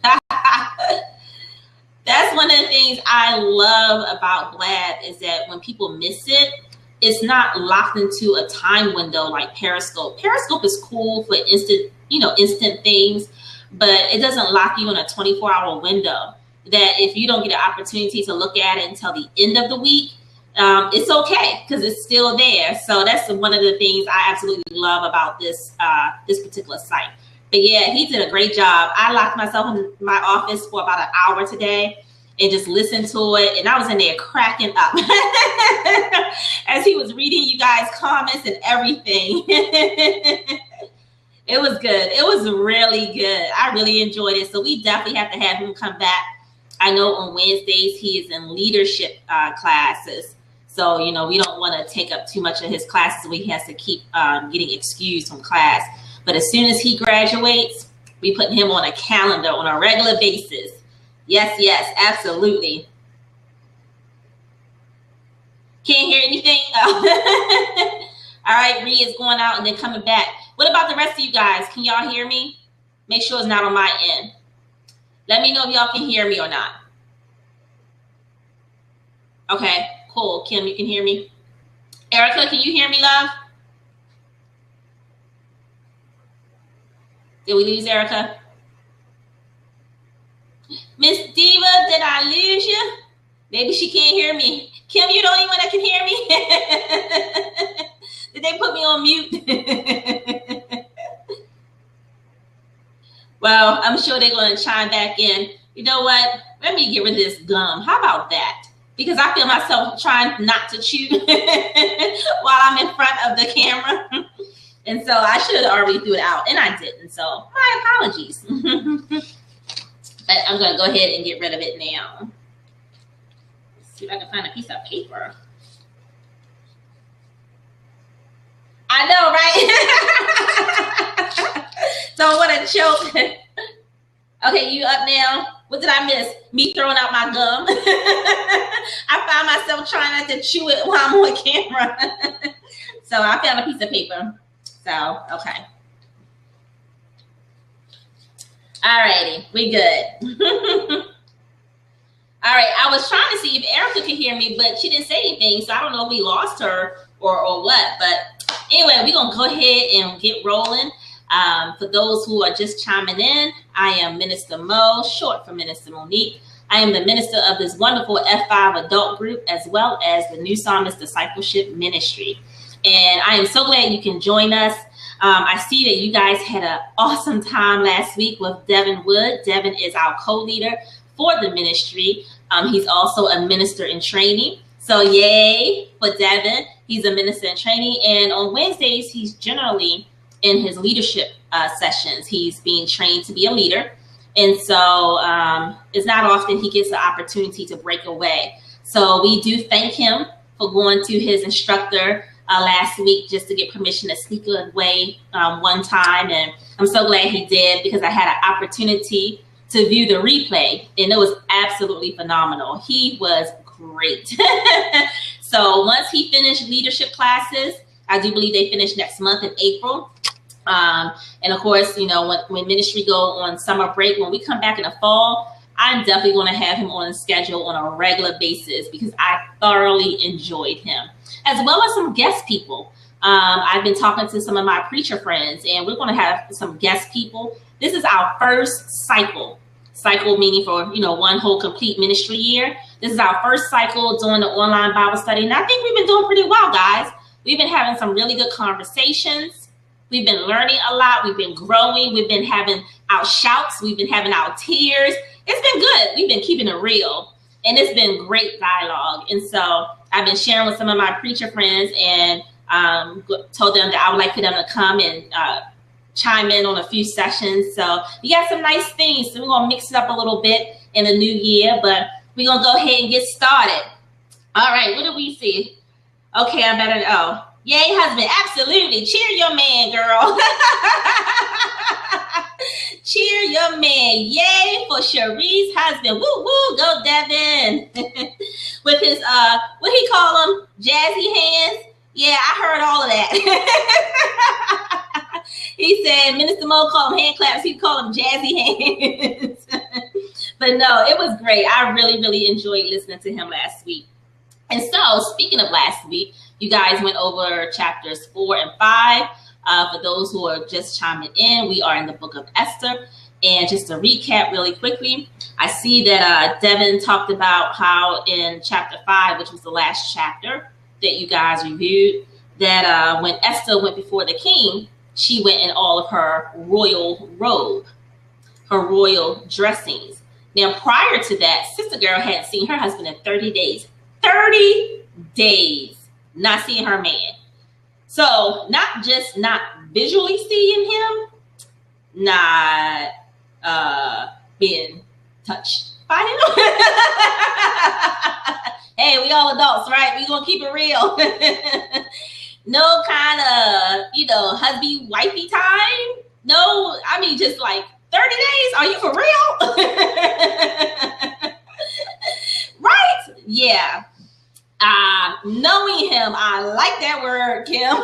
That's one of the things I love about Blab is that when people miss it, it's not locked into a time window like Periscope. Periscope is cool for instant things, but it doesn't lock you in a 24-hour window. That if you don't get an opportunity to look at it until the end of the week, it's okay because it's still there. So that's one of the things I absolutely love about this particular site. But yeah, he did a great job. I locked myself in my office for about an hour today and just listened to it. And I was in there cracking up as he was reading you guys' comments and everything. It was good. It was really good. I really enjoyed it. So we definitely have to have him come back. I know on Wednesdays he is in leadership classes. So, we don't want to take up too much of his classes where he has to keep getting excused from class. But as soon as he graduates, we put him on a calendar on a regular basis. Yes, absolutely. Can't hear anything? Oh. All right, Ree is going out and then coming back. What about the rest of you guys? Can y'all hear me? Make sure it's not on my end. Let me know if y'all can hear me or not. Okay, cool. Kim, you can hear me? Erica, can you hear me, love? Did we lose Erica? Miss Diva, did I lose you? Maybe she can't hear me. Kim, you the only one that can hear me? Did they put me on mute? Well, I'm sure they're going to chime back in. You know what? Let me get rid of this gum. How about that? Because I feel myself trying not to chew while I'm in front of the camera. And so I should have already threw it out, and I didn't. So my apologies. But I'm going to go ahead and get rid of it now. Let's see if I can find a piece of paper. I know, right? Don't want to choke. Okay, you up now? What did I miss? Me throwing out my gum. I found myself trying not to chew it while I'm on camera. So I found a piece of paper. So, okay. Alrighty, we good. All right, I was trying to see if Erica could hear me, but she didn't say anything, so I don't know if we lost her or what. But anyway, we're going to go ahead and get rolling. For those who are just chiming in, I am Minister Mo, short for Minister Monique. I am the minister of this wonderful F5 adult group, as well as the New Psalmist Discipleship Ministry. And I am so glad you can join us. I see that you guys had an awesome time last week with Devin Wood. Devin is our co-leader for the ministry. He's also a minister in training. So yay for Devin. He's a minister in training. And on Wednesdays, he's generally in his leadership sessions. He's being trained to be a leader. And so it's not often he gets the opportunity to break away. So we do thank him for going to his instructor last week just to get permission to sneak away one time. And I'm so glad he did, because I had an opportunity to view the replay, and it was absolutely phenomenal. He was great. So once he finished leadership classes, I do believe they finish next month in April. And of course, when ministry go on summer break, when we come back in the fall, I'm definitely going to have him on schedule on a regular basis, because I thoroughly enjoyed him, as well as some guest people. I've been talking to some of my preacher friends, and we're going to have some guest people. This is our first cycle meaning for, one whole complete ministry year. This is our first cycle doing the online Bible study. And I think we've been doing pretty well, guys. We've been having some really good conversations. We've been learning a lot. We've been growing. We've been having our shouts. We've been having our tears. It's been good. We've been keeping it real. And it's been great dialogue. And so I've been sharing with some of my preacher friends, and told them that I would like for them to come and chime in on a few sessions. So we got some nice things. So we're going to mix it up a little bit in the new year, but we're going to go ahead and get started. All right. What do we see? Okay. I'm better. Oh, yay, husband. Absolutely. Cheer your man, girl. Cheer your man. Yay for Cherie's husband. Woo, woo. Go Devin. With his, what he call him? Jazzy hands. Yeah, I heard all of that. He said Minister Mo called him hand claps. He called him jazzy hands. But no, it was great. I really, really enjoyed listening to him last week. And so, speaking of last week, you guys went over chapters 4 and 5. For those who are just chiming in, we are in the book of Esther. And just to recap really quickly, I see that Devin talked about how in chapter 5, which was the last chapter that you guys reviewed, that when Esther went before the king, she went in all of her royal robe, her royal dressings. Now, prior to that, Sister Girl hadn't seen her husband in 30 days. 30 days not seeing her man. So not just not visually seeing him, not being touched by him. Hey, we all adults, right? We gonna keep it real. No kind of, husby wifey time. No, I mean just like 30 days. Are you for real? Right? Yeah. Knowing him, I like that word, Kim.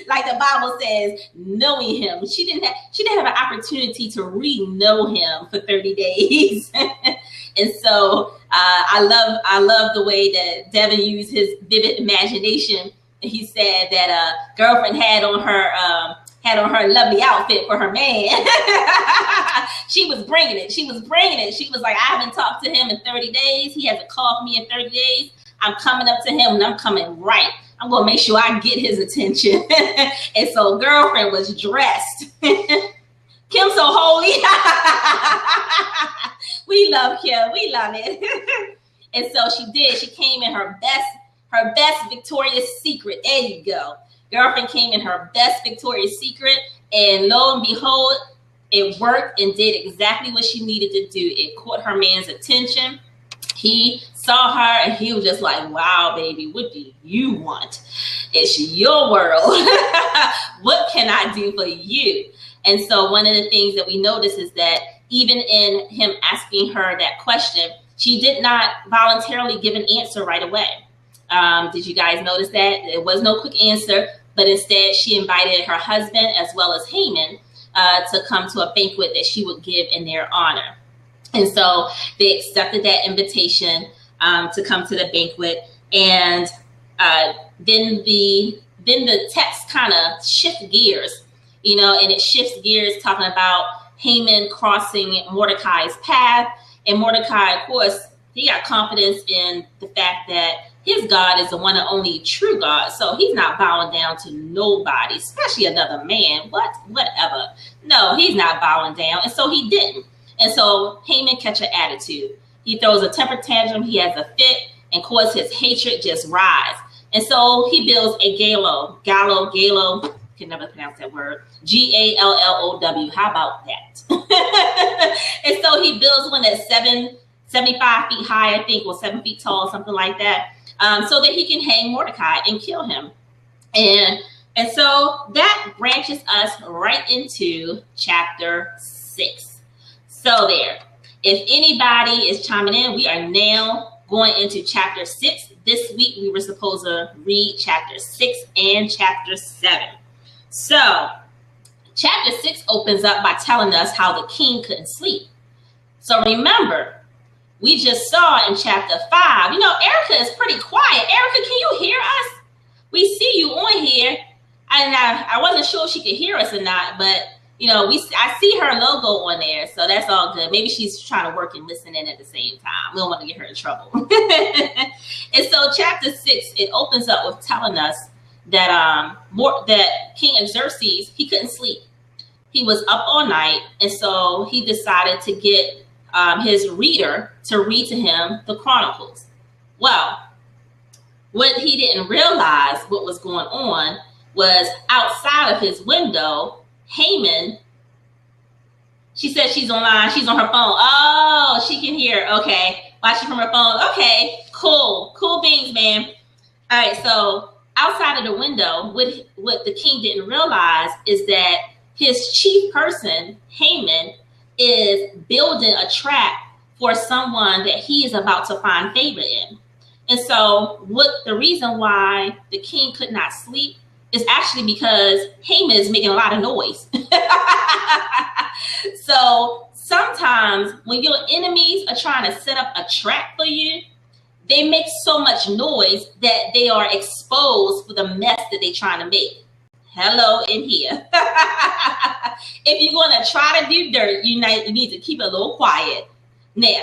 Like the Bible says, knowing him. She didn't have an opportunity to know him for 30 days. And so I love the way that Devin used his vivid imagination. He said that girlfriend had on her lovely outfit for her man. She was bringing it. She was like, I haven't talked to him in 30 days. He hasn't called me in 30 days. I'm coming up to him and I'm coming right. I'm going to make sure I get his attention. And so girlfriend was dressed. Kim so holy. We love Kim. We love it. And so she did. She came in her best Victoria's Secret. There you go. Girlfriend came in her best Victoria's Secret, and lo and behold, it worked and did exactly what she needed to do. It caught her man's attention. He saw her and he was just like, wow, baby, what do you want? It's your world. What can I do for you? And so one of the things that we notice is that even in him asking her that question, she did not voluntarily give an answer right away. Did you guys notice that? There was no quick answer, but instead she invited her husband as well as Haman to come to a banquet that she would give in their honor. And so they accepted that invitation to come to the banquet. And then the text kind of shifts gears, and it shifts gears talking about Haman crossing Mordecai's path. And Mordecai, of course, he got confidence in the fact that his God is the one and only true God. So he's not bowing down to nobody, especially another man. Whatever. No, he's not bowing down. And so he didn't. And so Haman catch an attitude. He throws a temper tantrum. He has a fit, and cause his hatred just rise. And so he builds a gallows, can never pronounce that word, Gallow. How about that? And so he builds one that's 75 feet high, I think, or 7 feet tall, something like that, so that he can hang Mordecai and kill him. And so that branches us right into chapter 6. So there, if anybody is chiming in, we are now going into chapter 6. This week, we were supposed to read chapter 6 and chapter 7. So chapter 6 opens up by telling us how the king couldn't sleep. So remember, we just saw in chapter 5, Erica is pretty quiet. Erica, can you hear us? We see you on here. And I wasn't sure if she could hear us or not, but I see her logo on there, so that's all good. Maybe she's trying to work and listen in at the same time. We don't want to get her in trouble. And so chapter 6, it opens up with telling us that that King Xerxes, he couldn't sleep. He was up all night, and so he decided to get his reader to read to him the Chronicles. Well, what he didn't realize what was going on was outside of his window, Haman, she said she's online. She's on her phone. Oh, she can hear. Okay. Watching from her phone. Okay, cool. Cool beans, man. All right, so outside of the window, what the king didn't realize is that his chief person, Haman, is building a trap for someone that he is about to find favor in. And so the reason why the king could not sleep is actually because Haman is making a lot of noise. So sometimes when your enemies are trying to set up a trap for you, they make so much noise that they are exposed for the mess that they're trying to make. Hello in here. If you're going to try to do dirt, you need to keep it a little quiet. Now,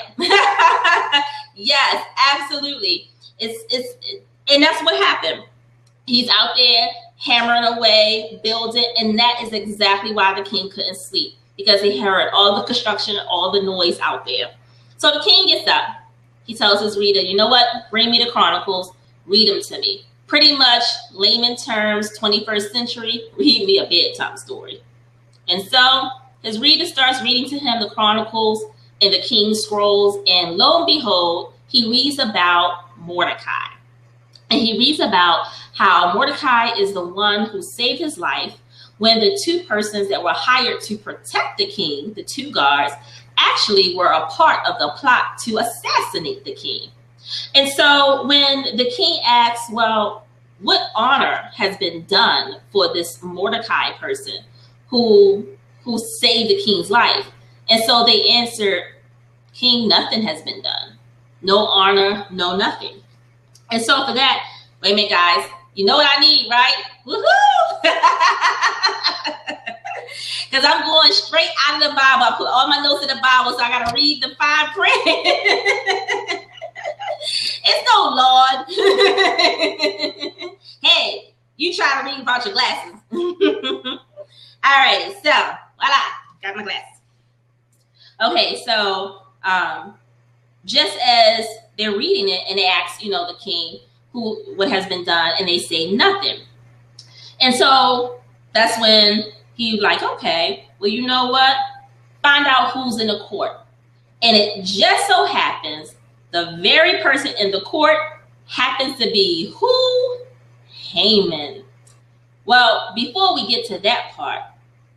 yes, absolutely. And that's what happened. He's out there hammering away, building, and that is exactly why the king couldn't sleep, because he heard all the construction, all the noise out there. So the king gets up. He tells his reader, you know what? Bring me the Chronicles. Read them to me. Pretty much layman terms, 21st century, read me a bedtime story. And so his reader starts reading to him the Chronicles and the King's Scrolls, and lo and behold, he reads about Mordecai. And he reads about how Mordecai is the one who saved his life when the two persons that were hired to protect the king, the two guards, actually were a part of the plot to assassinate the king. And so when the king asks, well, what honor has been done for this Mordecai person who saved the king's life? And so they answered, King, nothing has been done. No honor, no nothing. And so for that, wait a minute, guys, you know what I need, right? Woohoo! Because I'm going straight out of the Bible. I put all my notes in the Bible, so I got to read the fine print. It's no Lord. Hey, you try to read without your glasses. All right, so voila, got my glasses. Okay, so just as they're reading it, and they ask, the king, what has been done, and they say nothing. And so that's when he's like, okay, well, you know what? Find out who's in the court. And it just so happens the very person in the court happens to be who? Haman. Well, before we get to that part,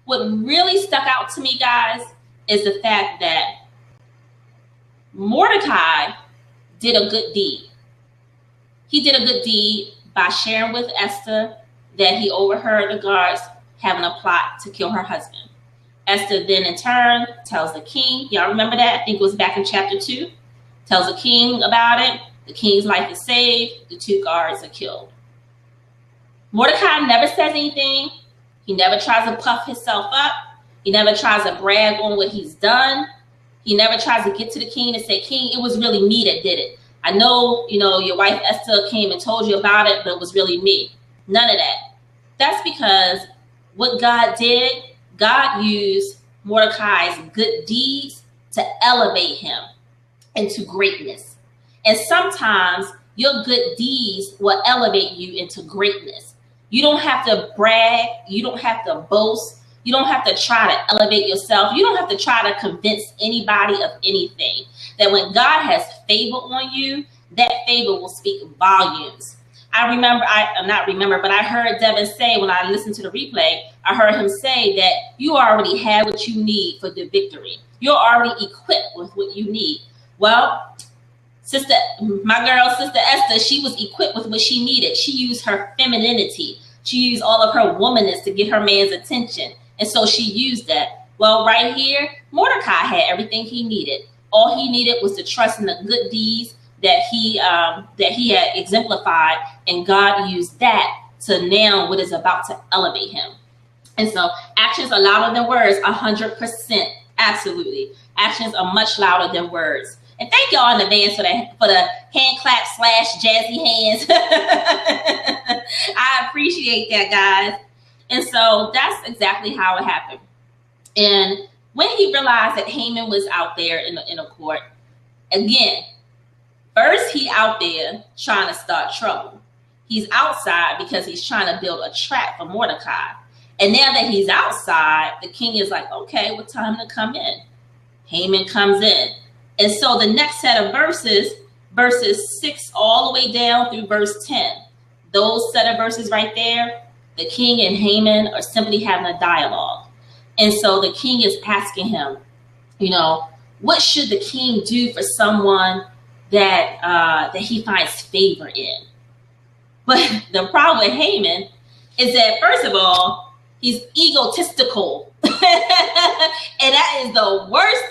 what really stuck out to me, guys, is the fact that Mordecai did a good deed. He did a good deed by sharing with Esther that he overheard the guards having a plot to kill her husband. Esther then in turn tells the king, y'all remember that? I think it was back in chapter 2. Tells the king about it. The king's life is saved. The two guards are killed. Mordecai never says anything. He never tries to puff himself up. He never tries to brag on what he's done. He never tries to get to the king and say, King, it was really me that did it. I know, your wife Esther came and told you about it, but it was really me. None of that. That's because what God did, God used Mordecai's good deeds to elevate him into greatness. And sometimes your good deeds will elevate you into greatness. You don't have to brag. You don't have to boast. You don't have to try to elevate yourself. You don't have to try to convince anybody of anything. That when God has favor on you, that favor will speak volumes. I heard Devin say when I listened to the replay, I heard him say that you already have what you need for the victory. You're already equipped with what you need. Well, my girl, Sister Esther, she was equipped with what she needed. She used her femininity. She used all of her womanness to get her man's attention. And so she used that. Well, right here, Mordecai had everything he needed. All he needed was to trust in the good deeds that he had exemplified, and God used that to now what is about to elevate him. And so actions are louder than words, 100%. Absolutely. Actions are much louder than words. And thank y'all in advance for the hand clap / jazzy hands. I appreciate that, guys. And so that's exactly how it happened. And when he realized that Haman was out there in a court, again, first he out there trying to start trouble. He's outside because he's trying to build a trap for Mordecai. And now that he's outside, the king is like, okay, well, time to come in. Haman comes in. And so the next set of verses 6 all the way down through verse 10, those set of verses right there, the king and Haman are simply having a dialogue. And so the king is asking him, what should the king do for someone that he finds favor in? But the problem with Haman is that, first of all, he's egotistical. And that is the worst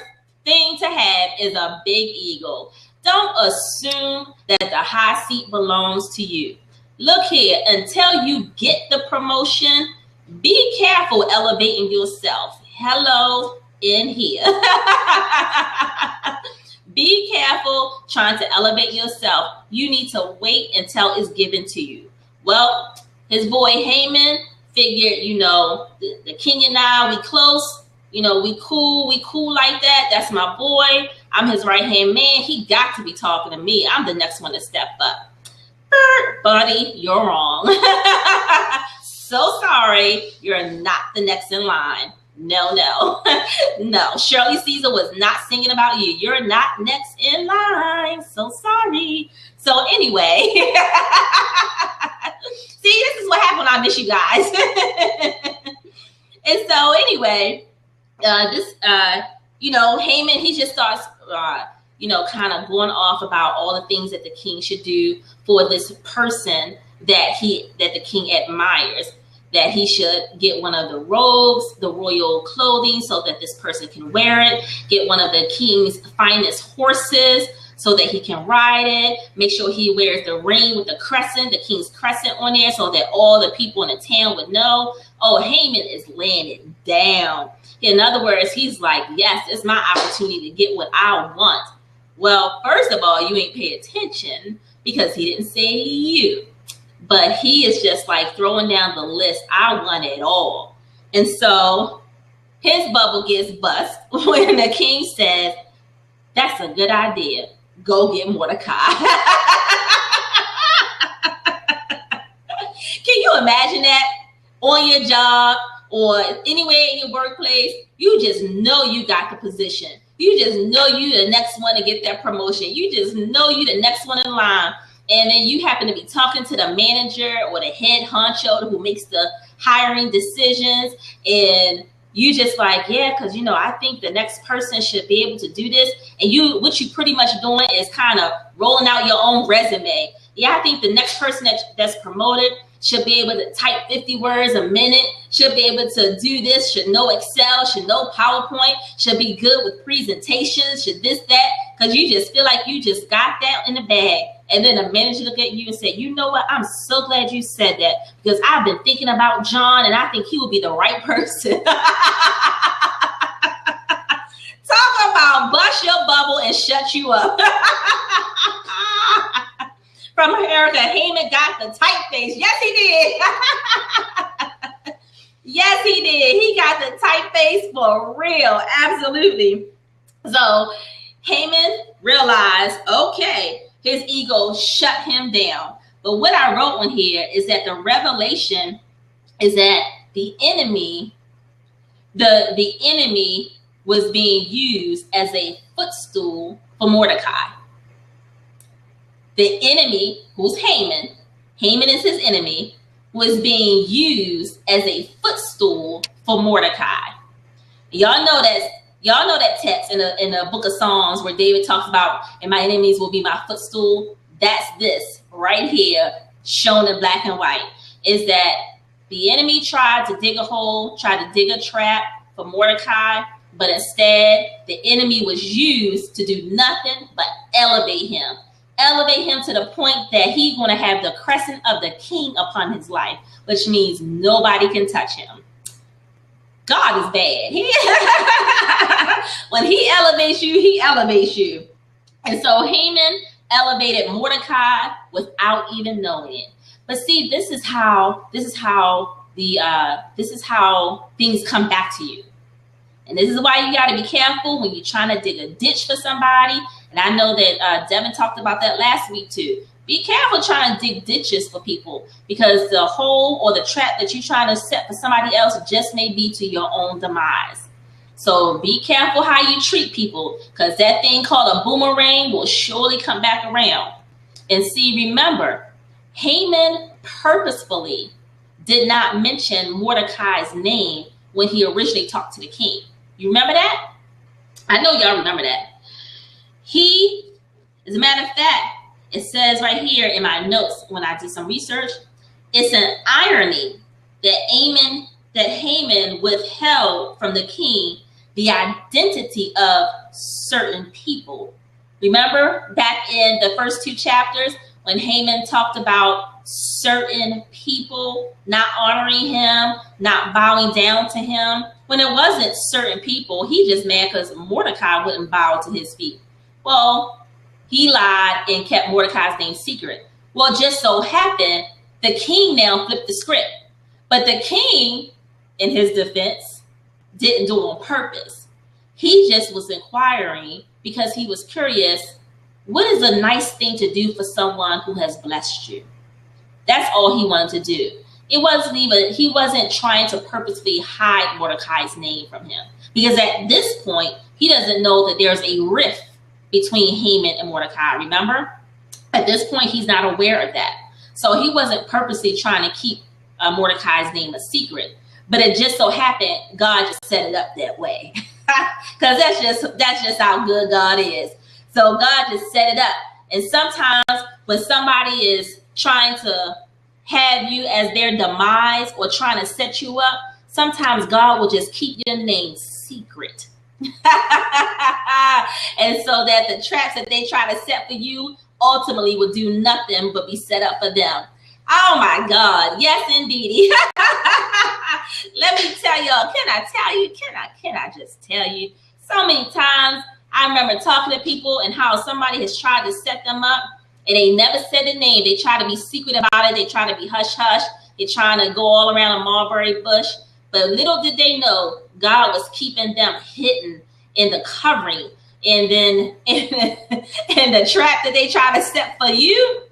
thing to have is a big ego. Don't assume that the high seat belongs to you. Look here, until you get the promotion, be careful elevating yourself. Hello in here. Be careful trying to elevate yourself. You need to wait until it's given to you. Well, his boy Haman figured, the king and I, we close. We cool like that. That's my boy. I'm his right-hand man. He got to be talking to me. I'm the next one to step up. Buddy, you're wrong. So sorry. You're not the next in line. No. No, Shirley Caesar was not singing about you. You're not next in line. So sorry. So anyway, see, this is what happened when I miss you guys. And so anyway, Haman, he just starts, kind of going off about all the things that the king should do for this person that the king admires, that he should get one of the robes, the royal clothing, so that this person can wear it, get one of the king's finest horses so that he can ride it, make sure he wears the ring with the crescent, the king's crescent on there, so that all the people in the town would know, oh, Haman is laying it down. In other words, he's like, yes, it's my opportunity to get what I want. Well, first of all, you ain't pay attention because he didn't say you. But he is just like throwing down the list. I want it all. And so his bubble gets bust when the king says, that's a good idea. Go get Mordecai. Can you imagine that on your job or anywhere in your workplace? You just know you got the position. You just know you the next one to get that promotion. You just know you the next one in line. And then you happen to be talking to the manager or the head honcho who makes the hiring decisions. And you just like, yeah, because, I think the next person should be able to do this. And what you pretty much doing is kind of rolling out your own resume. Yeah, I think the next person that's promoted should be able to type 50 words a minute, should be able to do this, should know Excel, should know PowerPoint, should be good with presentations, should this, that, because you just feel like you just got that in the bag. And then the manager look at you and say, you know what? I'm so glad you said that because I've been thinking about John and I think he will be the right person. Talk about bust your bubble and shut you up. From Erica, Haman got the tight face. Yes, he did. Yes, he did. He got the tight face for real. Absolutely. So Haman realized, okay, his ego shut him down. But what I wrote on here is that the revelation is that the enemy was being used as a footstool for Mordecai. The enemy, who's Haman is his enemy, was being used as a footstool for Mordecai. Y'all know that text in the book of Psalms where David talks about, and my enemies will be my footstool. That's this right here, shown in black and white, is that the enemy tried to dig a hole, tried to dig a trap for Mordecai, but instead the enemy was used to do nothing but elevate him to the point that he's going to have the crescent of the king upon his life, which means nobody can touch him. God is bad. When he elevates you, he elevates you. And so Haman elevated Mordecai without even knowing it. But see, this is how things come back to you. And this is why you got to be careful when you're trying to dig a ditch for somebody. And I know that Devin talked about that last week too. Be careful trying to dig ditches for people because the hole or the trap that you're trying to set for somebody else just may be to your own demise. So be careful how you treat people because that thing called a boomerang will surely come back around. And see, remember, Haman purposefully did not mention Mordecai's name when he originally talked to the king. You remember that? I know y'all remember that. As a matter of fact, it says right here in my notes when I did some research, it's an irony that Haman withheld from the king the identity of certain people. Remember back in the first 2 chapters when Haman talked about certain people not honoring him, not bowing down to him? When it wasn't certain people, he just mad because Mordecai wouldn't bow to his feet. Well, he lied and kept Mordecai's name secret. Well, just so happened, the king now flipped the script. But the king, in his defense, didn't do it on purpose. He just was inquiring because he was curious, what is a nice thing to do for someone who has blessed you? That's all he wanted to do. He wasn't trying to purposely hide Mordecai's name from him. Because at this point, he doesn't know that there's a rift between Haman and Mordecai, remember? At this point, he's not aware of that. So he wasn't purposely trying to keep Mordecai's name a secret. But it just so happened, God just set it up that way. Because that's just how good God is. So God just set it up. And sometimes when somebody is trying to have you as their demise or trying to set you up, sometimes God will just keep your name secret. And so that the traps that they try to set for you ultimately will do nothing but be set up for them. Oh my God. Yes, indeed. Let me tell y'all, can I just tell you, so many times I remember talking to people and how somebody has tried to set them up and they never said the name. They try to be secret about it. They try to be hush hush. They're trying to go all around a mulberry bush. But little did they know, God was keeping them hidden in the covering. And then in the trap that they try to set for you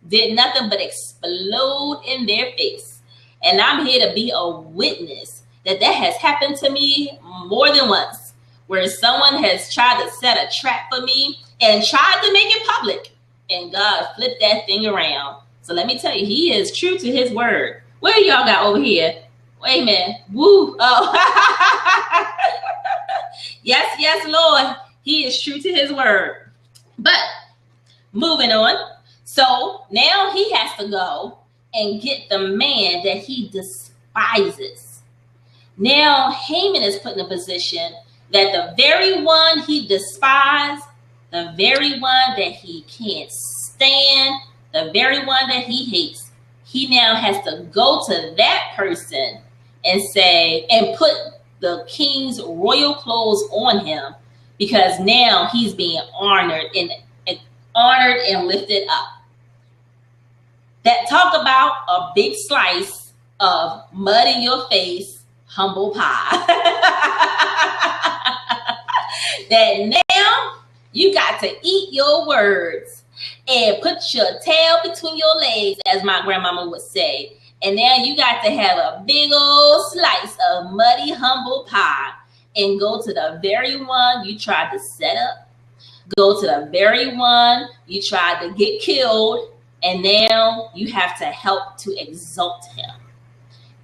did nothing but explode in their face. And I'm here to be a witness that has happened to me more than once, where someone has tried to set a trap for me and tried to make it public. And God flipped that thing around. So let me tell you, he is true to his word. What do y'all got over here? Wait a minute. Woo. Oh. Yes, Lord. He is true to his word. But moving on. So now he has to go and get the man that he despises. Now Haman is put in a position that the very one he despised, the very one that he can't stand, the very one that he hates, he now has to go to that person and say, and put the king's royal clothes on him, because now he's being honored and lifted up. That talk about a big slice of mud in your face, humble pie. That now you got to eat your words and put your tail between your legs, as my grandmama would say. And now you got to have a big old slice of muddy, humble pie and go to the very one you tried to set up. Go to the very one you tried to get killed. And now you have to help to exalt him.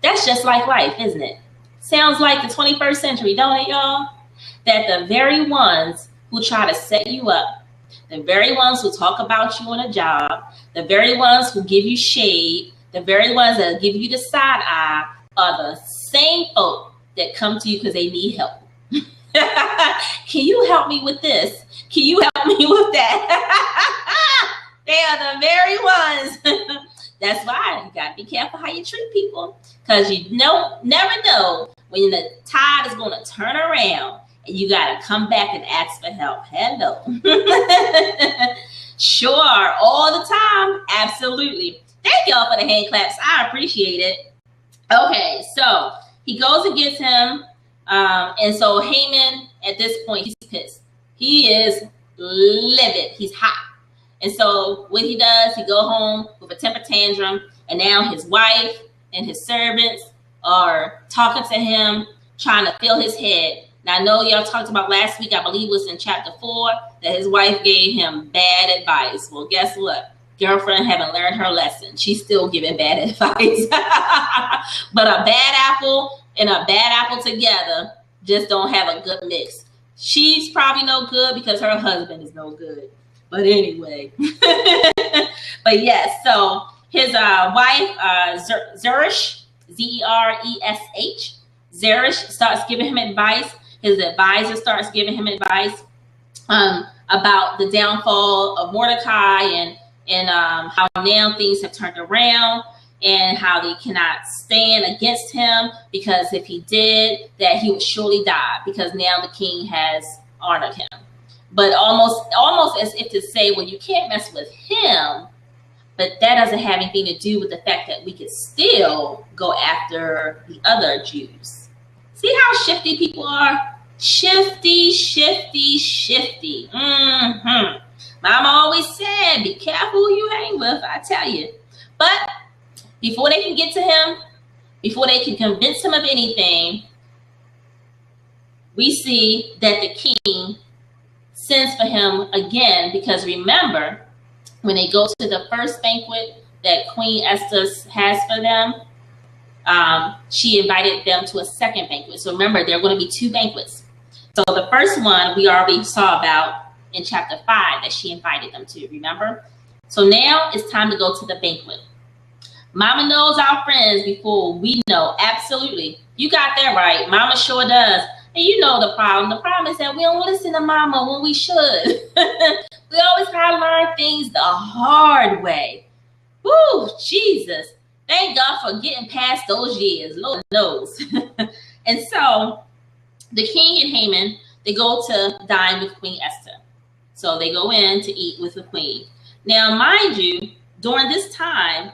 That's just like life, isn't it? Sounds like the 21st century, don't it, y'all? That the very ones who try to set you up, the very ones who talk about you on a job, the very ones who give you shade, the very ones that give you the side eye are the same folk that come to you because they need help. Can you help me with this? Can you help me with that? They are the very ones. That's why you got to be careful how you treat people, because you never know when the tide is going to turn around and you got to come back and ask for help. Hello. Sure, all the time. Absolutely. Thank y'all for the hand claps. I appreciate it. Okay, so he goes and gets him. And so Haman, at this point, he's pissed. He is livid. He's hot. And so what he does, he go home with a temper tantrum, and now his wife and his servants are talking to him, trying to fill his head. Now, I know y'all talked about last week, I believe it was in chapter 4, that his wife gave him bad advice. Well, guess what? Girlfriend haven't learned her lesson. She's still giving bad advice. But a bad apple and a bad apple together just don't have a good mix. She's probably no good because her husband is no good. But anyway, but yes, so his wife, Zeresh, Zeresh, Zeresh starts giving him advice. His advisor starts giving him advice. about the downfall of Mordecai and how now things have turned around and how they cannot stand against him, because if he did, that he would surely die, because now the king has honored him. But almost as if to say, well, you can't mess with him, but that doesn't have anything to do with the fact that we could still go after the other Jews. See how shifty people are? Shifty, shifty, shifty. Mama always said, be careful who you hang with, I tell you. But before they can get to him, before they can convince him of anything, we see that the king sends for him again, because remember, when they go to the first banquet that Queen Esther has for them, she invited them to a second banquet. So remember, there are going to be 2 banquets. So the first one we already saw about in chapter 5 that she invited them to, remember? So now it's time to go to the banquet. Mama knows our friends before we know. Absolutely. You got that right. Mama sure does. And you know the problem. The problem is that we don't listen to Mama when we should. We always gotta learn things the hard way. Woo, Jesus. Thank God for getting past those years. Lord knows. And so the king and Haman, they go to dine with Queen Esther. So they go in to eat with the queen. Now, mind you, during this time,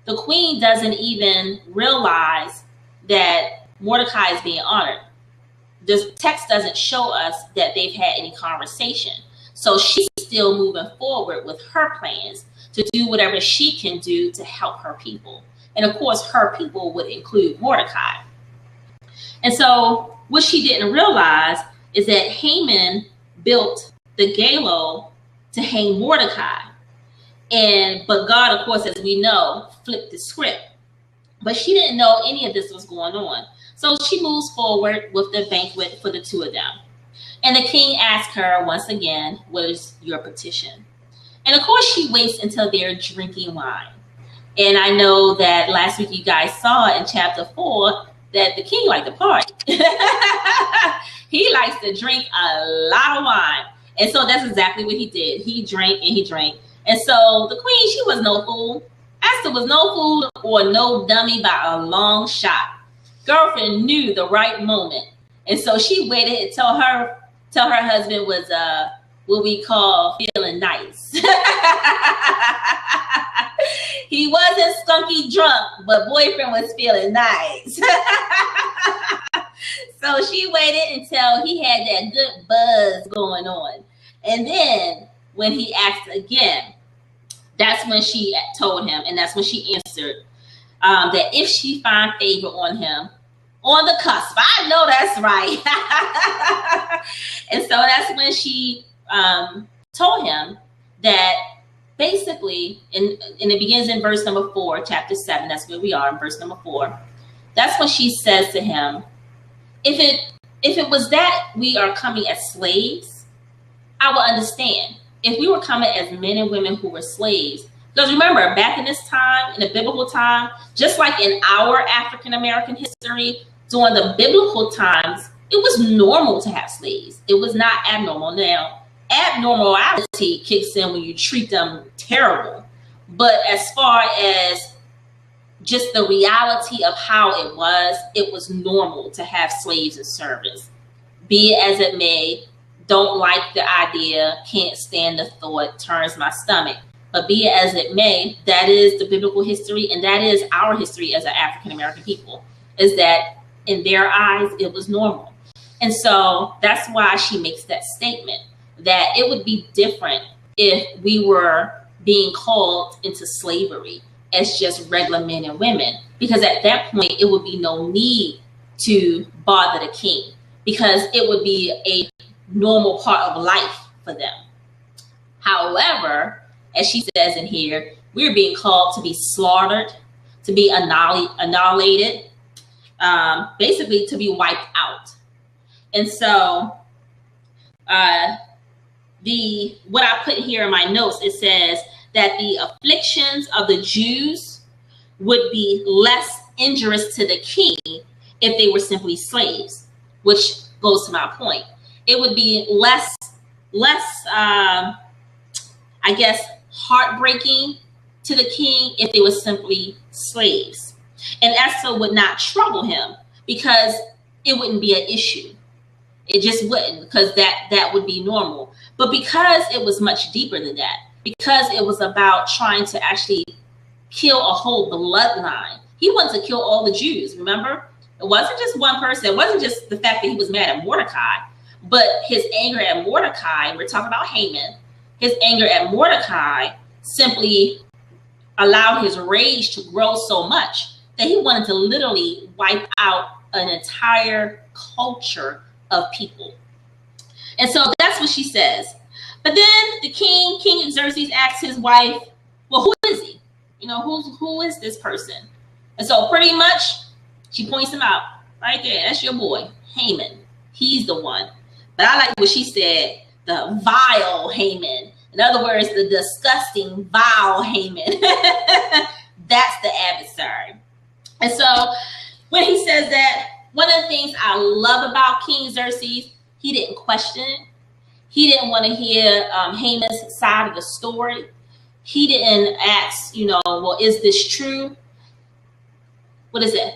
the queen doesn't even realize that Mordecai is being honored. The text doesn't show us that they've had any conversation. So she's still moving forward with her plans to do whatever she can do to help her people. And of course, her people would include Mordecai. And so what she didn't realize is that Haman built the gallows to hang Mordecai. But God, of course, as we know, flipped the script. But she didn't know any of this was going on. So she moves forward with the banquet for the 2 of them. And the king asks her once again, what is your petition? And of course, she waits until they're drinking wine. And I know that last week you guys saw in chapter 4 that the king liked to party. He likes to drink a lot of wine. And so that's exactly what he did. He drank and he drank. And so the queen, she was no fool. Esther was no fool or no dummy by a long shot. Girlfriend knew the right moment. And so she waited until her husband was what we call feeling nice. He wasn't skunky drunk, but boyfriend was feeling nice. So she waited until he had that good buzz going on. And then when he asked again, that's when she told him, and that's when she answered, that if she find favor on him, on the cusp. I know that's right. And so that's when she told him that basically, and it begins in verse number 4, chapter 7. That's where we are in verse number 4. That's when she says to him, if it was that we are coming as slaves, I would understand. If we were coming as men and women who were slaves, because remember, back in this time, in the biblical time, just like in our African-American history, during the biblical times, it was normal to have slaves. It was not abnormal. Now, abnormality kicks in when you treat them terrible. But as far as just the reality of how it was normal to have slaves in service. Be it as it may, don't like the idea, can't stand the thought, turns my stomach. But be it as it may, that is the biblical history, and that is our history as an African-American people, is that in their eyes, it was normal. And so that's why she makes that statement, that it would be different if we were being called into slavery as just regular men and women, because at that point, it would be no need to bother the king, because it would be a normal part of life for them. However, as she says in here, we're being called to be slaughtered, to be annihilated, basically to be wiped out. And so what I put here in my notes, it says that the afflictions of the Jews would be less injurious to the king if they were simply slaves, which goes to my point. It would be less less, I guess, heartbreaking to the king if they were simply slaves. And Esther would not trouble him because it wouldn't be an issue. It just wouldn't, because that would be normal. But because it was much deeper than that, because it was about trying to actually kill a whole bloodline. He wanted to kill all the Jews, remember? It wasn't just one person. It wasn't just the fact that he was mad at Mordecai, but his anger at Mordecai, we're talking about Haman, his anger at Mordecai simply allowed his rage to grow so much that he wanted to literally wipe out an entire culture of people. And so that's what she says. But then the King Xerxes asks his wife, well, who is he? You know, who is this person? And so pretty much she points him out right there. That's your boy, Haman. He's the one. But I like what she said, the vile Haman. In other words, the disgusting, vile Haman. That's the adversary. And so when he says that, one of the things I love about King Xerxes, he didn't question it. He didn't want to hear Haman's side of the story. He didn't ask, you know, well, is this true? What is it?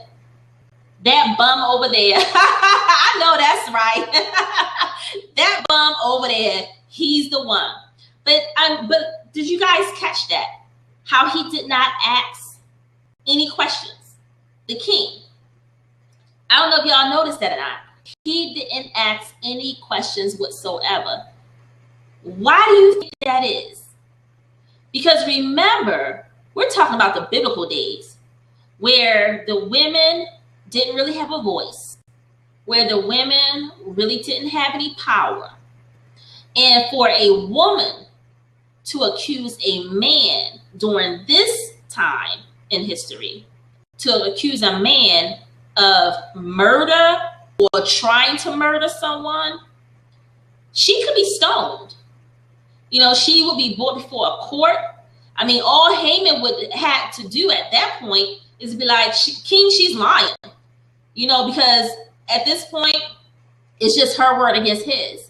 That bum over there. I know that's right. That bum over there, he's the one. But did you guys catch that? How he did not ask any questions? The king. I don't know if y'all noticed that or not. He didn't ask any questions whatsoever. Why do you think that is? Because remember, we're talking about the biblical days where the women didn't really have a voice, where the women really didn't have any power. And for a woman to accuse a man during this time in history, to accuse a man of murder or trying to murder someone, she could be stoned. You know, she would be brought before a court. I mean, all Haman would have to do at that point is be like, King, she's lying. You know, because at this point, it's just her word against his.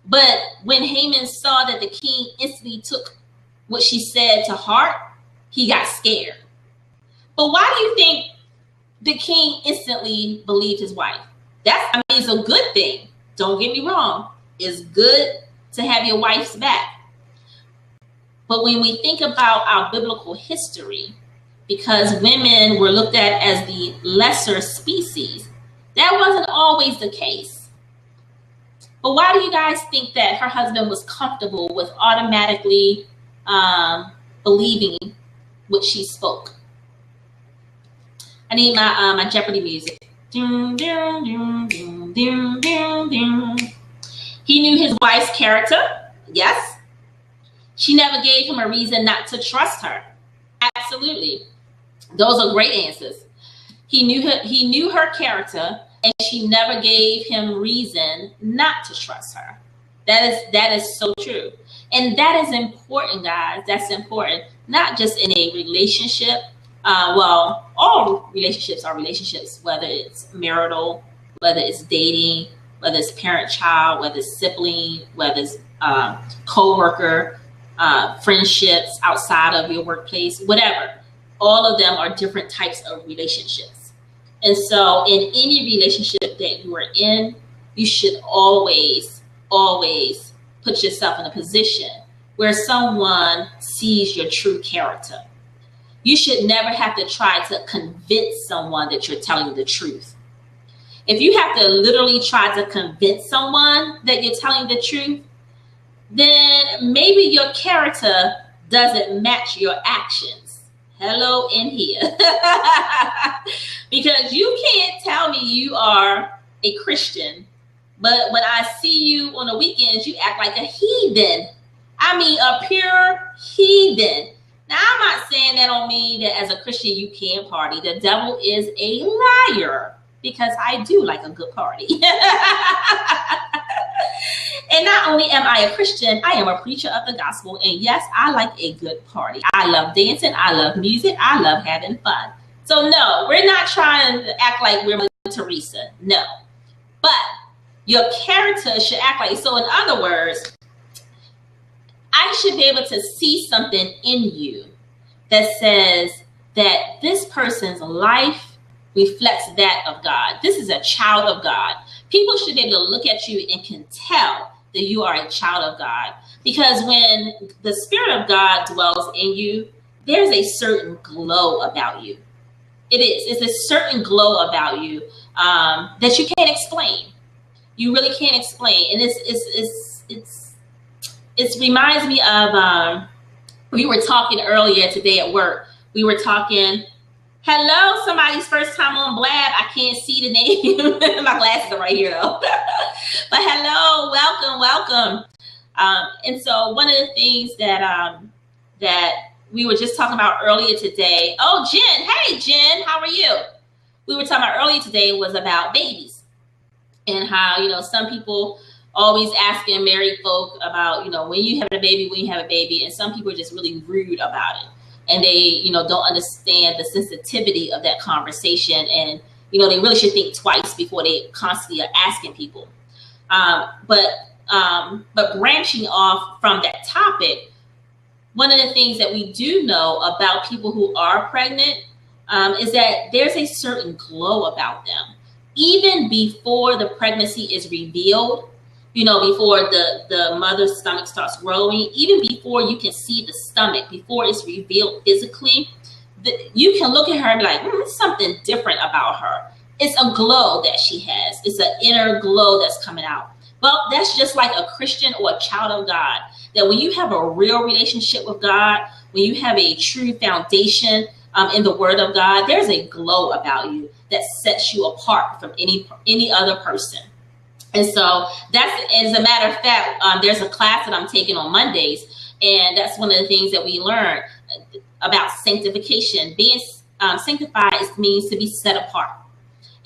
But when Haman saw that the king instantly took what she said to heart, he got scared. But why do you think the king instantly believed his wife? It's a good thing. Don't get me wrong. It's good to have your wife's back. But when we think about our biblical history, because women were looked at as the lesser species, that wasn't always the case. But why do you guys think that her husband was comfortable with automatically believing what she spoke? I need my Jeopardy music. Doom, doom, doom, doom, doom, doom, doom. He knew his wife's character. Yes. She never gave him a reason not to trust her. Absolutely. Those are great answers. He knew her character, and she never gave him reason not to trust her. That is so true. And that is important, guys. That's important. Not just in a relationship. Well, all relationships are relationships, whether it's marital, whether it's dating, whether it's parent-child, whether it's sibling, whether it's co-worker, friendships outside of your workplace, whatever. All of them are different types of relationships. And so in any relationship that you are in, you should always, always put yourself in a position where someone sees your true character. You should never have to try to convince someone that you're telling the truth. If you have to literally try to convince someone that you're telling the truth, then maybe your character doesn't match your actions. Hello in here. Because you can't tell me you are a Christian, but when I see you on the weekends, you act like a heathen. I mean, a pure heathen. Now, I'm not saying that don't mean that as a Christian you can't party. The devil is a liar, because I do like a good party. And not only am I a Christian, I am a preacher of the gospel. And yes, I like a good party. I love dancing. I love music. I love having fun. So no, we're not trying to act like we're Mother Teresa. No. But your character should act like, so in other words, I should be able to see something in you that says that this person's life reflects that of God. This is a child of God. People should be able to look at you and can tell that you are a child of God. Because when the Spirit of God dwells in you, there's a certain glow about you. It is. It's a certain glow about you that you can't explain. You really can't explain. And it reminds me of, we were talking earlier today at work. We were talking, hello, somebody's first time on Blab. I can't see the name. My glasses are right here though. But hello, welcome. And so one of the things that we were just talking about earlier today. Oh, Jen. Hey, Jen, how are you? We were talking about earlier today was about babies and how, some people always asking married folk about, when you have a baby, and some people are just really rude about it. And they, don't understand the sensitivity of that conversation. And, they really should think twice before they constantly are asking people. But branching off from that topic, one of the things that we do know about people who are pregnant is that there's a certain glow about them. Even before the pregnancy is revealed, before the mother's stomach starts growing, even before you can see the stomach, before it's revealed physically, you can look at her and be like, there's something different about her. It's a glow that she has. It's an inner glow that's coming out. Well, that's just like a Christian or a child of God, that when you have a real relationship with God, when you have a true foundation in the Word of God, there's a glow about you that sets you apart from any other person. And so that's, as a matter of fact, there's a class that I'm taking on Mondays, and that's one of the things that we learn about sanctification. Being sanctified means to be set apart.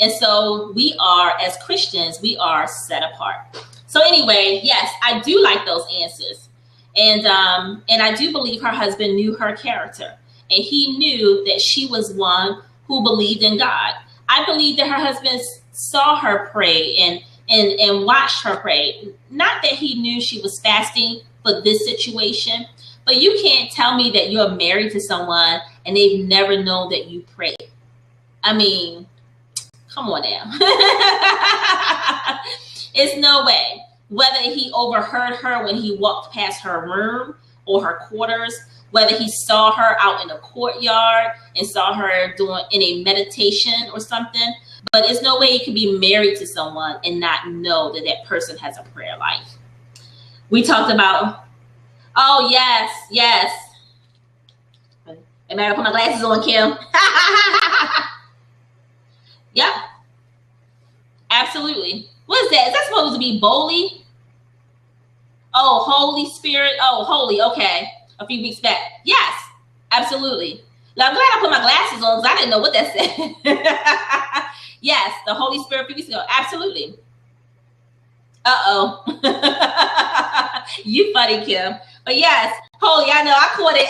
And so we are, as Christians, we are set apart. So anyway, yes, I do like those answers. And I do believe her husband knew her character. And he knew that she was one who believed in God. I believe that her husband saw her pray and watched her pray. Not that he knew she was fasting for this situation, but you can't tell me that you're married to someone and they've never known that you pray. I mean, come on now. It's no way. Whether he overheard her when he walked past her room or her quarters, whether he saw her out in the courtyard and saw her doing in a meditation or something, but there's no way you can be married to someone and not know that that person has a prayer life. We talked about, oh, yes. Am I gonna put my glasses on, Kim? Yep. Absolutely. What is that? Is that supposed to be Bowley? Oh, Holy Spirit. Oh, holy. Okay. A few weeks back. Yes, absolutely. Now, I'm glad I put my glasses on because I didn't know what that said. Yes, the Holy Spirit a few weeks ago. Absolutely. Uh-oh. You funny, Kim. But yes, holy, I know. I caught it.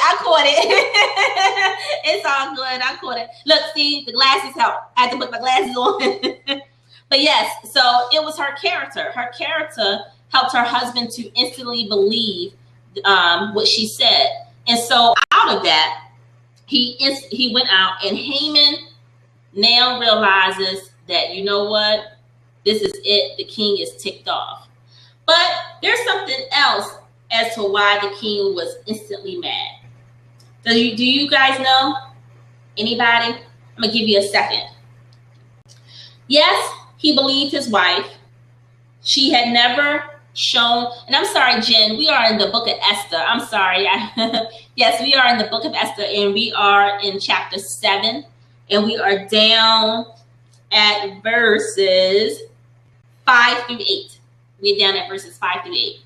It's all good. I caught it. Look, see, the glasses help. I had to put my glasses on. But yes, so it was her character. Her character helped her husband to instantly believe what she said. And so out of that, he went out, and Haman now realizes that, you know what? This is it. The king is ticked off. But there's something else as to why the king was instantly mad. Do you guys know? Anybody? I'm going to give you a second. Yes, he believed his wife. She had never shown, and I'm sorry, Jen, we are in the book of Esther. I'm sorry. Yes, we are in the book of Esther, and we are in chapter 7, and we are down at verses 5 through 8. We're down at verses 5 through 8.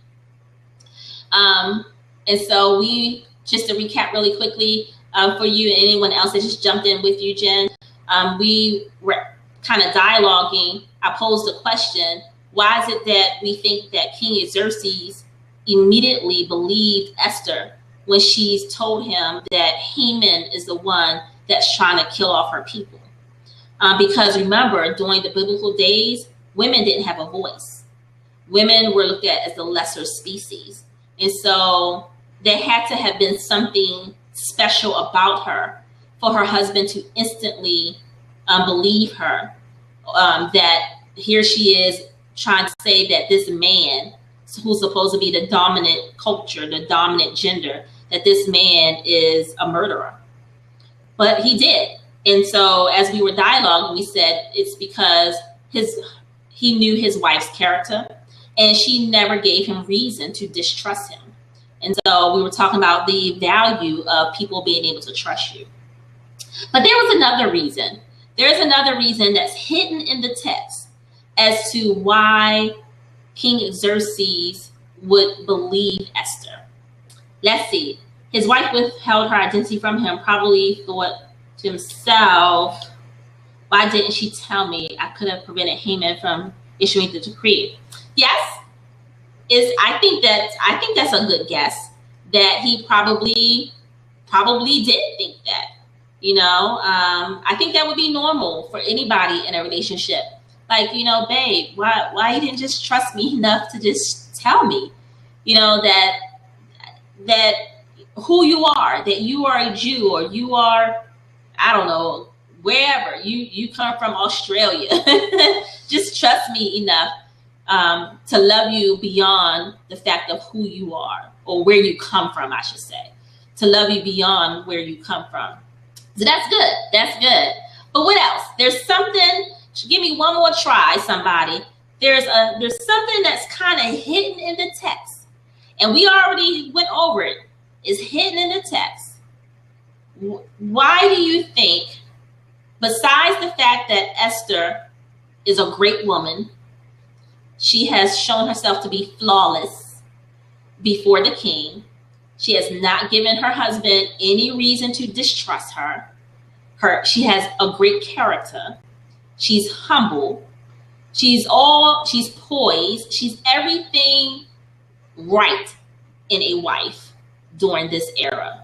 And so we, just to recap really quickly for you and anyone else that just jumped in with you, Jen, we were kind of dialoguing. I posed a question. Why is it that we think that King Xerxes immediately believed Esther when she's told him that Haman is the one that's trying to kill off her people? Because remember, during the biblical days, women didn't have a voice. Women were looked at as the lesser species. And so there had to have been something special about her for her husband to instantly believe her, that here she is trying to say that this man who's supposed to be the dominant culture, the dominant gender, that this man is a murderer. But he did. And so as we were dialoguing, we said it's because he knew his wife's character, and she never gave him reason to distrust him. And so we were talking about the value of people being able to trust you. But there was another reason. There's another reason that's hidden in the text as to why King Xerxes would believe Esther. Let's see. His wife withheld her identity from him, probably thought to himself, why didn't she tell me? I could have prevented Haman from issuing the decree. Yes, I think that's a good guess, that he probably did think that. I think that would be normal for anybody in a relationship. Like, babe, why you didn't just trust me enough to just tell me, that who you are, that you are a Jew, or you are, I don't know, wherever you come from, Australia. Just trust me enough to love you beyond the fact of who you are, or where you come from, I should say, to love you beyond where you come from. So that's good. That's good. But what else? There's something. Give me one more try, somebody. There's something that's kind of hidden in the text, and we already went over it. It's hidden in the text. Why do you think, besides the fact that Esther is a great woman, she has shown herself to be flawless before the king, she has not given her husband any reason to distrust her. She has a great character. She's humble. She's poised. She's everything right in a wife during this era.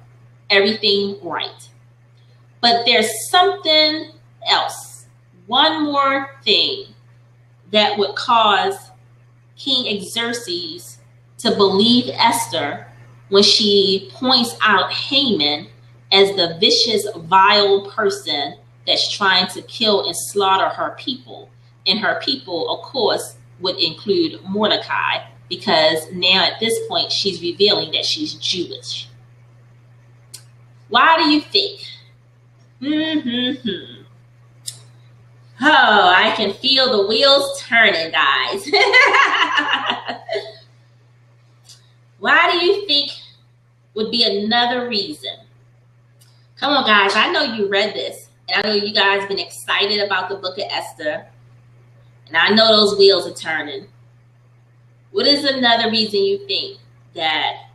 Everything right. But there's something else. One more thing that would cause King Xerxes to believe Esther when she points out Haman as the vicious, vile person that's trying to kill and slaughter her people. And her people, of course, would include Mordecai, because now at this point, she's revealing that she's Jewish. Why do you think? Oh, I can feel the wheels turning, guys. Why do you think would be another reason? Come on, guys. I know you read this, and I know you guys been excited about the book of Esther, and I know those wheels are turning. What is another reason you think that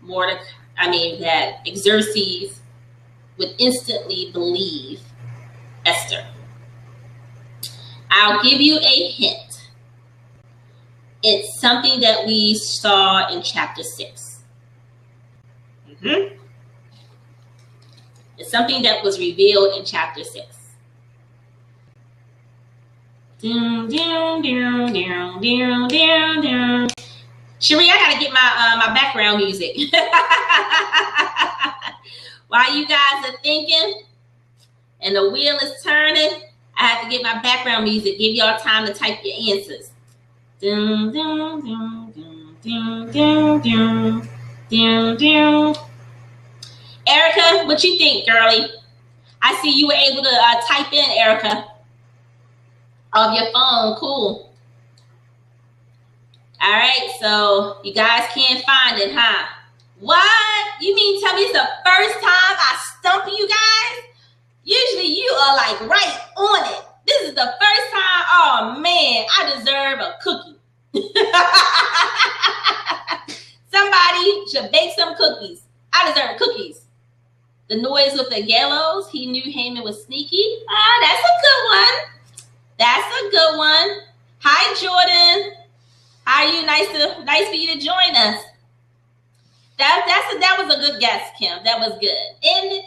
that Xerxes would instantly believe Esther? I'll give you a hint. It's something that we saw in chapter 6. It's something that was revealed in chapter 6. Cherie, I gotta get my background music. While you guys are thinking and the wheel is turning, I have to get my background music. Give y'all time to type your answers. Erica, what you think, girlie? I see you were able to type in, Erica, off your phone. Cool. All right, so you guys can't find it, huh? What? You mean tell me it's the first time I stump you guys? Usually you are like right on it. This is the first time. Oh man, I deserve a cookie. Somebody should bake some cookies. I deserve cookies. The noise with the gallows. He knew Haman was sneaky. Ah, that's a good one. That's a good one. Hi, Jordan. How are you? Nice for you to join us. That was a good guess, Kim. That was good. And a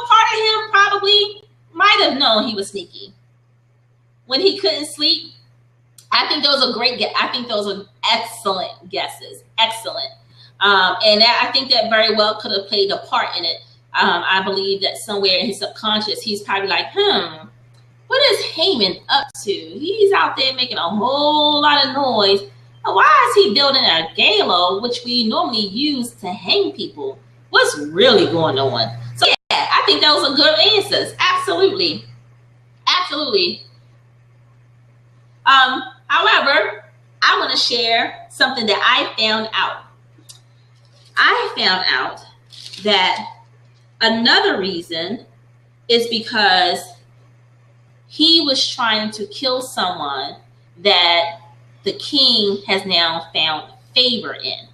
part of him probably might have known he was sneaky when he couldn't sleep. I think those are great. I think those are excellent guesses. Excellent. And I think that very well could have played a part in it. I believe that somewhere in his subconscious, he's probably like, what is Haman up to? He's out there making a whole lot of noise. Why is he building a gallows, which we normally use to hang people? What's really going on? So yeah, I think those are good answers. Absolutely. Absolutely. However, I want to share something that I found out. I found out that another reason is because he was trying to kill someone that the king has now found favor in.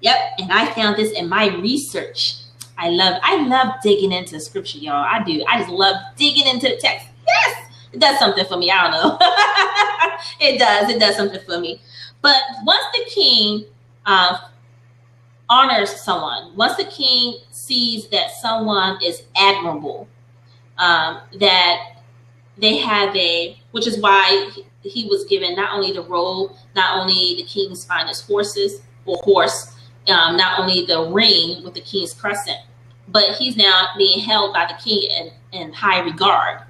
Yep, and I found this in my research. I love digging into scripture, y'all. I do. I just love digging into the text. Yes, it does something for me. I don't know. It does something for me. But once the king honors someone, once the king sees that someone is admirable, that they have which is why he was given not only the robe, not only the king's finest horse, not only the ring with the king's crescent, but he's now being held by the king in high regard.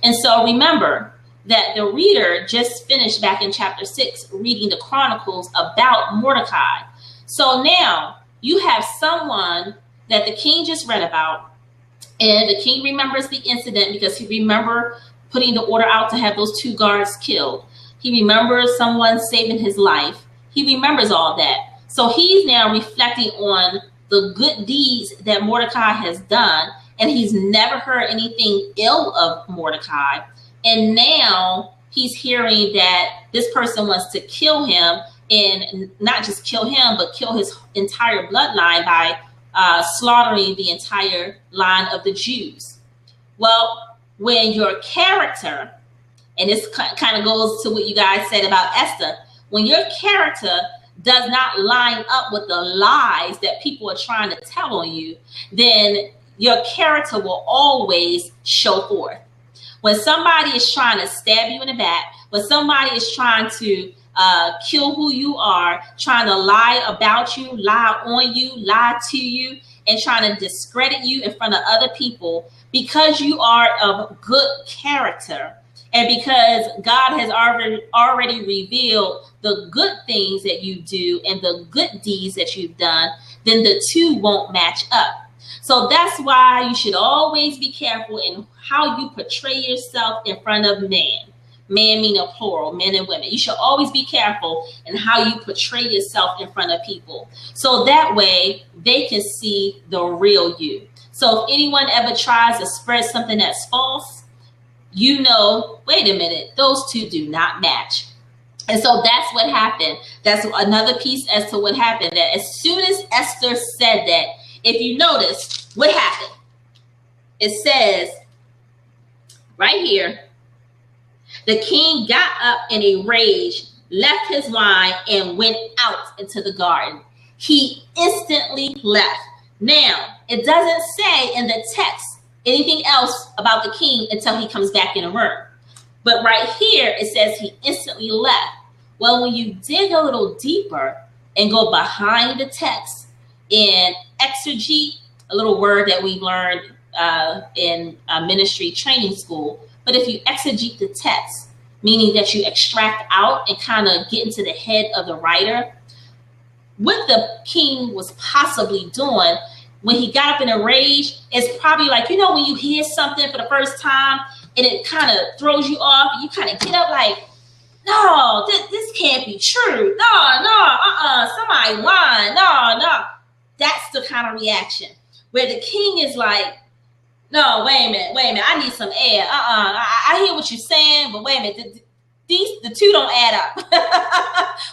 And so remember that the reader just finished back in chapter 6 reading the Chronicles about Mordecai. So now you have someone that the king just read about, and the king remembers the incident because he remembered putting the order out to have those 2 guards killed. He remembers someone saving his life. He remembers all that. So he's now reflecting on the good deeds that Mordecai has done, and he's never heard anything ill of Mordecai. And now he's hearing that this person wants to kill him, and not just kill him, but kill his entire bloodline by slaughtering the entire line of the Jews. Well, when your character, and this kind of goes to what you guys said about Esther, when your character does not line up with the lies that people are trying to tell on you, then your character will always show forth. When somebody is trying to stab you in the back, when somebody is trying to kill who you are, trying to lie about you, lie on you, lie to you, and trying to discredit you in front of other people, because you are of good character, and because God has already revealed the good things that you do and the good deeds that you've done, then the two won't match up. So that's why you should always be careful in how you portray yourself in front of man. Man meaning plural, men and women. You should always be careful in how you portray yourself in front of people. So that way they can see the real you. So if anyone ever tries to spread something that's false, you know, wait a minute, those two do not match. And so that's what happened. That's another piece as to what happened. That as soon as Esther said that, if you notice what happened, it says right here, the king got up in a rage, left his wine, and went out into the garden. He instantly left. Now, it doesn't say in the text anything else about the king until he comes back in the room. But right here, it says he instantly left. Well, when you dig a little deeper and go behind the text in exegete, a little word that we learned in ministry training school, but if you exegete the text, meaning that you extract out and kind of get into the head of the writer, what the king was possibly doing when he got up in a rage is probably like, you know, when you hear something for the first time and it kind of throws you off, you kind of get up like, no, this can't be true. No, somebody lying. No. That's the kind of reaction where the king is like, no, wait a minute, I need some air. I hear what you're saying, but wait a minute, the two don't add up.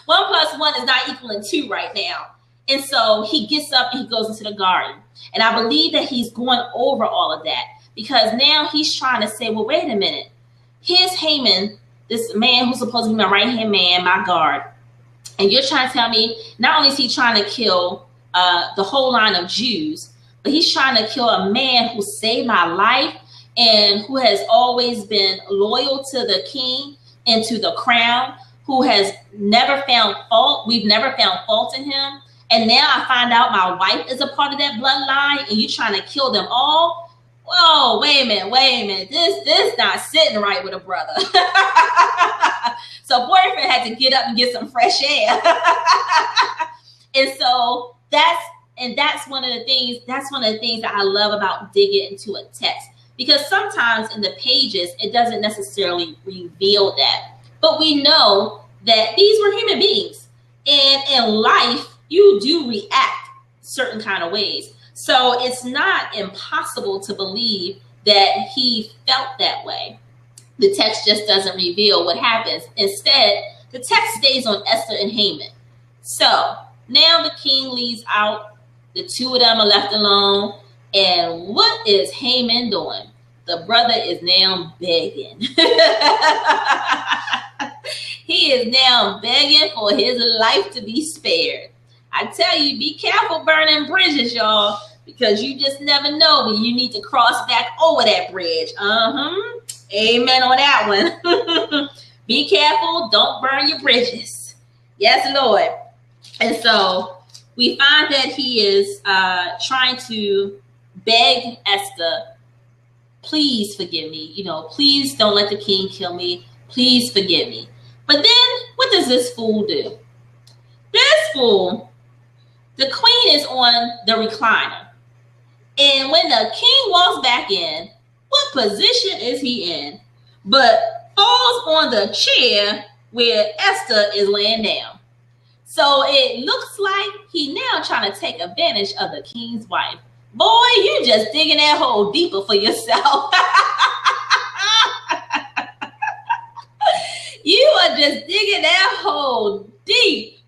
1 + 1 is not equaling 2 right now. And so he gets up and he goes into the garden. And I believe that he's going over all of that because now he's trying to say, well, wait a minute. Here's Haman, this man who's supposed to be my right-hand man, my guard. And you're trying to tell me not only is he trying to kill the whole line of Jews, but he's trying to kill a man who saved my life and who has always been loyal to the king and to the crown, who has never found fault. We've never found fault in him. And now I find out my wife is a part of that bloodline and you trying to kill them all. Whoa, wait a minute. This not sitting right with a brother. So boyfriend had to get up and get some fresh air. And so that's one of the things that I love about digging into a text. Because sometimes in the pages, it doesn't necessarily reveal that. But we know that these were human beings. And in life, you do react certain kind of ways. So it's not impossible to believe that he felt that way. The text just doesn't reveal what happens. Instead, the text stays on Esther and Haman. So now the king leaves out. The two of them are left alone. And what is Haman doing? The brother is now begging. He is now begging for his life to be spared. I tell you, be careful burning bridges, y'all, because you just never know when you need to cross back over that bridge. Amen on that one. Be careful. Don't burn your bridges. Yes, Lord. And so we find that he is trying to beg Esther, please forgive me. Please don't let the king kill me. Please forgive me. But then what does this fool do? This fool, the queen is on the recliner. And when the king walks back in, what position is he in? But falls on the chair where Esther is laying down. So it looks like he now trying to take advantage of the king's wife. Boy, you just digging that hole deeper for yourself. You are just digging that hole deep.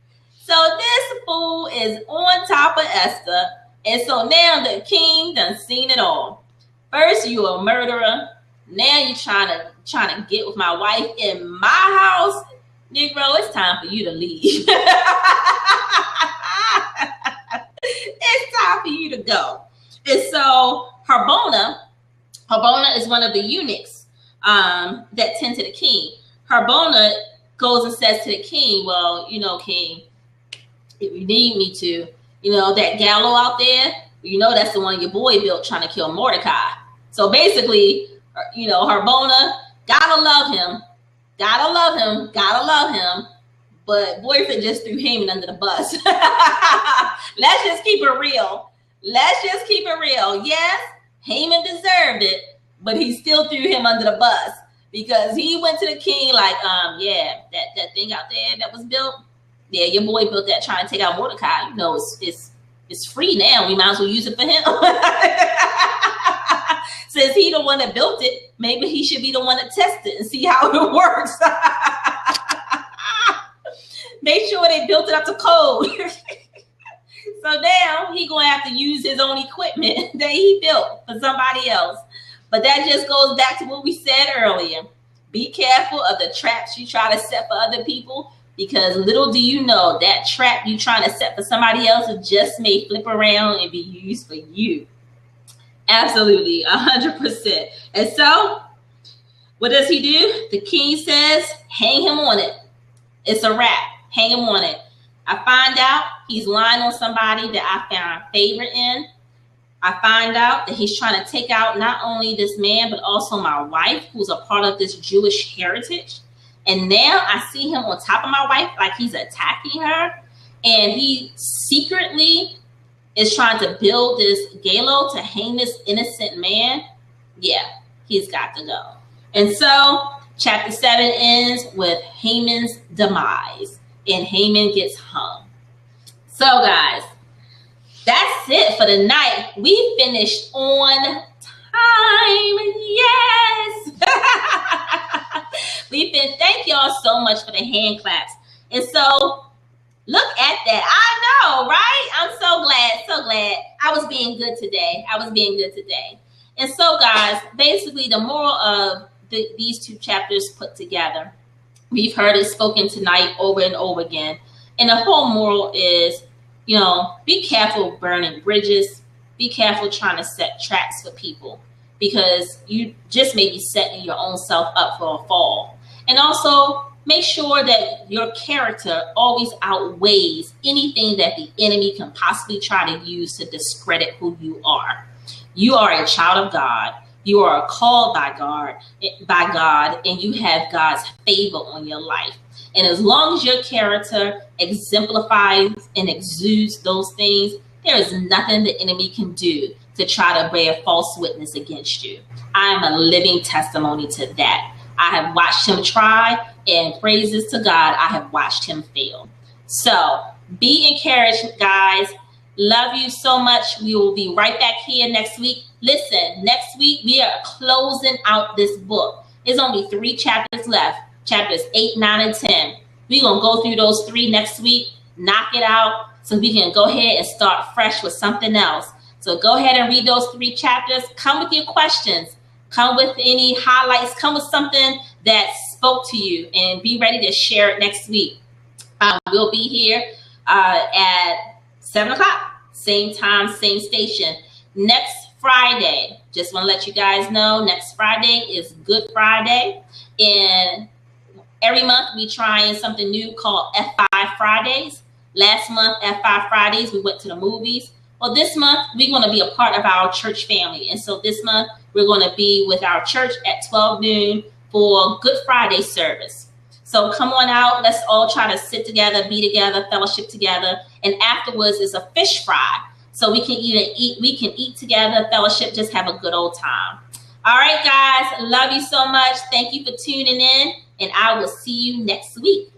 So this fool is on top of Esther. And so now the king done seen it all. First, you a murderer. Now you trying to get with my wife in my house. Negro, it's time for you to leave. It's time for you to go. And so Harbona is one of the eunuchs that tend to the king. Harbona goes and says to the king, well, king, if you need me to, that gallows out there, that's the one your boy built trying to kill Mordecai. So basically, Harbona, gotta love him, but boyfriend just threw Haman under the bus. Let's just keep it real. Yes, Haman deserved it, but he still threw him under the bus because he went to the king like, that thing out there that was built, yeah, your boy built that trying to take out Mordecai. It's free now. We might as well use it for him. Since he the one that built it, maybe he should be the one that test it and see how it works. Make sure they built it up to code. So now he gonna have to use his own equipment that he built for somebody else. But that just goes back to what we said earlier. Be careful of the traps you try to set for other people, because little do you know that trap you trying to set for somebody else just may flip around and be used for you. Absolutely, 100%. And so, what does he do? The king says, hang him on it. It's a wrap. Hang him on it. I find out he's lying on somebody that I found favor in. I find out that he's trying to take out not only this man, but also my wife, who's a part of this Jewish heritage. And now I see him on top of my wife like he's attacking her. And he secretly is trying to build this gallows to hang this innocent man. Yeah, he's got to go. And so chapter 7 ends with Haman's demise. And Haman gets hung. So guys, that's it for the night. We finished on time. Yes. Thank y'all so much for the hand claps. And so look at that. I know, right? I'm so glad. I was being good today. And so guys, basically the moral of these two chapters put together, we've heard it spoken tonight over and over again. And the whole moral is, be careful burning bridges. Be careful trying to set traps for people, because you just may be setting your own self up for a fall. And also Make sure that your character always outweighs anything that the enemy can possibly try to use to discredit who you are. You are a child of God. You are called by God, and you have God's favor on your life. And as long as your character exemplifies and exudes those things, there is nothing the enemy can do to try to bear false witness against you. I am a living testimony to that. I have watched him try, and praises to God, I have watched him fail. So be encouraged, guys. Love you so much. We will be right back here next week. Listen, next week we are closing out this book. There's only 3 chapters left. Chapters 8, 9, and 10. We're going to go through those 3 next week, knock it out, so we can go ahead and start fresh with something else. So go ahead and read those 3 chapters. Come with your questions. Come with any highlights. Come with something that spoke to you, and be ready to share it next week. We'll be here at 7 o'clock, same time, same station. Next Friday, just want to let you guys know, next Friday is Good Friday. And every month we trying something new called F5 Fridays. Last month, F5 Fridays, we went to the movies. Well, this month, we're going to be a part of our church family. And so this month, we're going to be with our church at 12 noon for Good Friday service. So come on out. Let's all try to sit together, be together, fellowship together. And afterwards is a fish fry. So we can eat together, fellowship, just have a good old time. All right, guys. Love you so much. Thank you for tuning in. And I will see you next week.